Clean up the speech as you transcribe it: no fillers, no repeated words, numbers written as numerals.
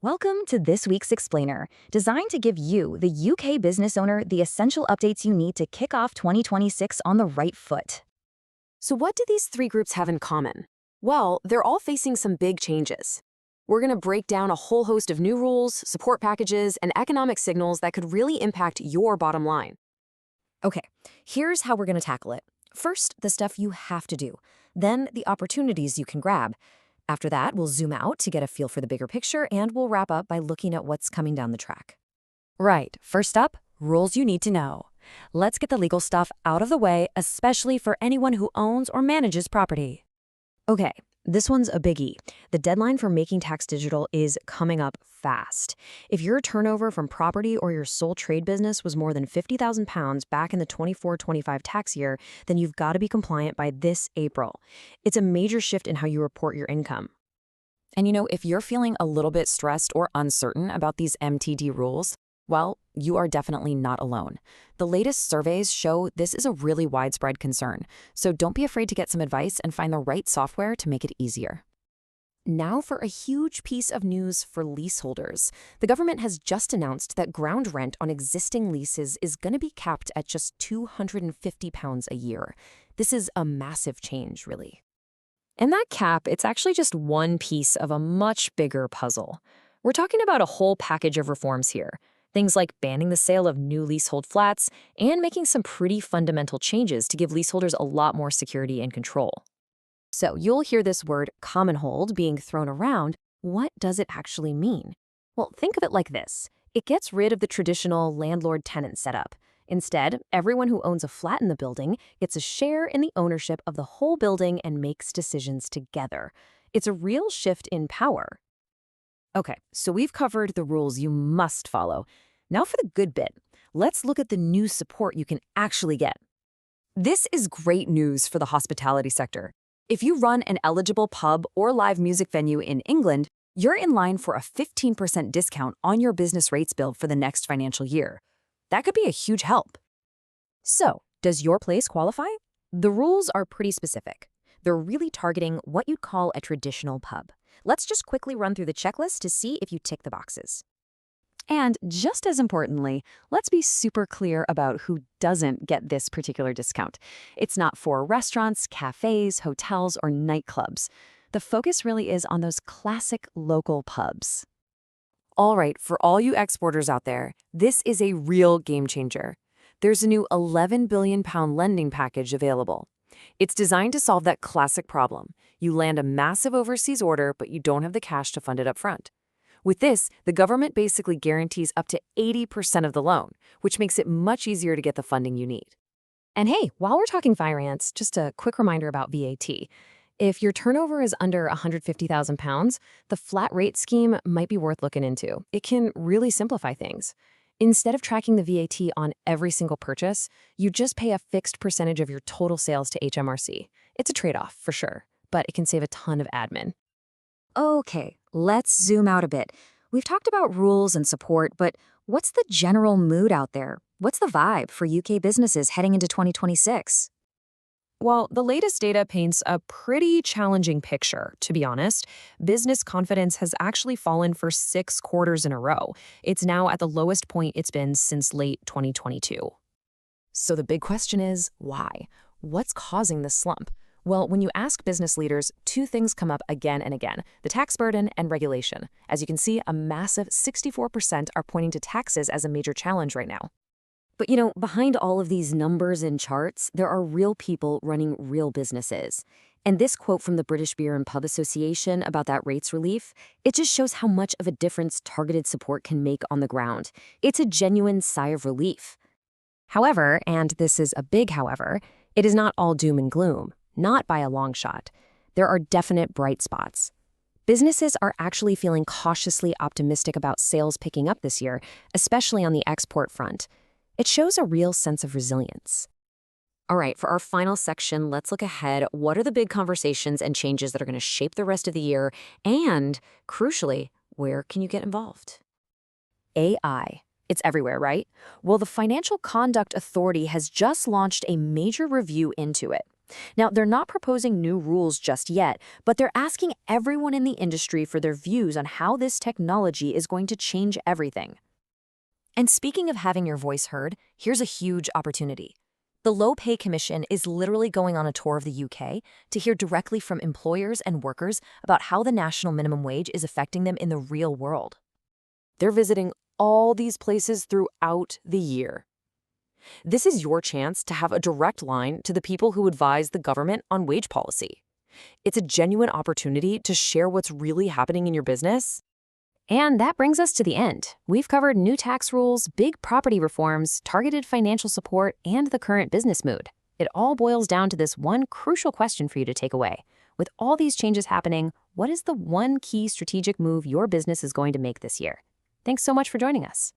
Welcome to this week's Explainer, designed to give you, the UK business owner, the essential updates you need to kick off 2026 on the right foot. So what do these three groups have in common? Well, they're all facing some big changes. We're going to break down a whole host of new rules, support packages, and economic signals that could really impact your bottom line. Okay, here's how we're going to tackle it. First, the stuff you have to do. Then, the opportunities you can grab. After that, we'll zoom out to get a feel for the bigger picture, and we'll wrap up by looking at what's coming down the track. Right, first up, rules you need to know. Let's get the legal stuff out of the way, especially for anyone who owns or manages property. Okay, this one's a biggie. The deadline for making tax digital is coming up fast. If your turnover from property or your sole trade business was more than £50,000 back in the 24-25 tax year, then you've got to be compliant by this April. It's a major shift in how you report your income. And if you're feeling a little bit stressed or uncertain about these MTD rules, well, you are definitely not alone. The latest surveys show this is a really widespread concern, so don't be afraid to get some advice and find the right software to make it easier. Now for a huge piece of news for leaseholders. The government has just announced that ground rent on existing leases is going to be capped at just £250 a year. This is a massive change, really. And that cap, it's actually just one piece of a much bigger puzzle. We're talking about a whole package of reforms here. Things like banning the sale of new leasehold flats and making some pretty fundamental changes to give leaseholders a lot more security and control. So you'll hear this word common hold being thrown around. What does it actually mean? Well, think of it like this. It gets rid of the traditional landlord-tenant setup. Instead, everyone who owns a flat in the building gets a share in the ownership of the whole building and makes decisions together. It's a real shift in power. Okay, so we've covered the rules you must follow. Now for the good bit. Let's look at the new support you can actually get. This is great news for the hospitality sector. If you run an eligible pub or live music venue in England, you're in line for a 15% discount on your business rates bill for the next financial year. That could be a huge help. So, does your place qualify? The rules are pretty specific. They're really targeting what you'd call a traditional pub. Let's just quickly run through the checklist to see if you tick the boxes. And just as importantly, let's be super clear about who doesn't get this particular discount. It's not for restaurants, cafes, hotels, or nightclubs. The focus really is on those classic local pubs. All right, for all you exporters out there, this is a real game changer. There's a new £11 billion lending package available. It's designed to solve that classic problem. You land a massive overseas order, but you don't have the cash to fund it up front. With this, the government basically guarantees up to 80% of the loan, which makes it much easier to get the funding you need. And hey, while we're talking finance, just a quick reminder about VAT. If your turnover is under £150,000, the flat rate scheme might be worth looking into. It can really simplify things. Instead of tracking the VAT on every single purchase, you just pay a fixed percentage of your total sales to HMRC. It's a trade-off, for sure, but it can save a ton of admin. Okay, let's zoom out a bit. We've talked about rules and support, but what's the general mood out there? What's the vibe for UK businesses heading into 2026? Well, the latest data paints a pretty challenging picture, to be honest. Business confidence has actually fallen for 6 quarters in a row. It's now at the lowest point it's been since late 2022. So the big question is, why? What's causing this slump? Well, when you ask business leaders, two things come up again and again: the tax burden and regulation. As you can see, a massive 64% are pointing to taxes as a major challenge right now. But behind all of these numbers and charts, there are real people running real businesses. And this quote from the British Beer and Pub Association about that rates relief, it just shows how much of a difference targeted support can make on the ground. It's a genuine sigh of relief. However, and this is a big however, it is not all doom and gloom, not by a long shot. There are definite bright spots. Businesses are actually feeling cautiously optimistic about sales picking up this year, especially on the export front. It shows a real sense of resilience. All right, for our final section, let's look ahead. What are the big conversations and changes that are going to shape the rest of the year? And, crucially, where can you get involved? AI. It's everywhere, right? Well, the Financial Conduct Authority has just launched a major review into it. Now, they're not proposing new rules just yet, but they're asking everyone in the industry for their views on how this technology is going to change everything. And speaking of having your voice heard, here's a huge opportunity. The Low Pay Commission is literally going on a tour of the UK to hear directly from employers and workers about how the national minimum wage is affecting them in the real world. They're visiting all these places throughout the year. This is your chance to have a direct line to the people who advise the government on wage policy. It's a genuine opportunity to share what's really happening in your business. And that brings us to the end. We've covered new tax rules, big property reforms, targeted financial support, and the current business mood. It all boils down to this one crucial question for you to take away. With all these changes happening, what is the one key strategic move your business is going to make this year? Thanks so much for joining us.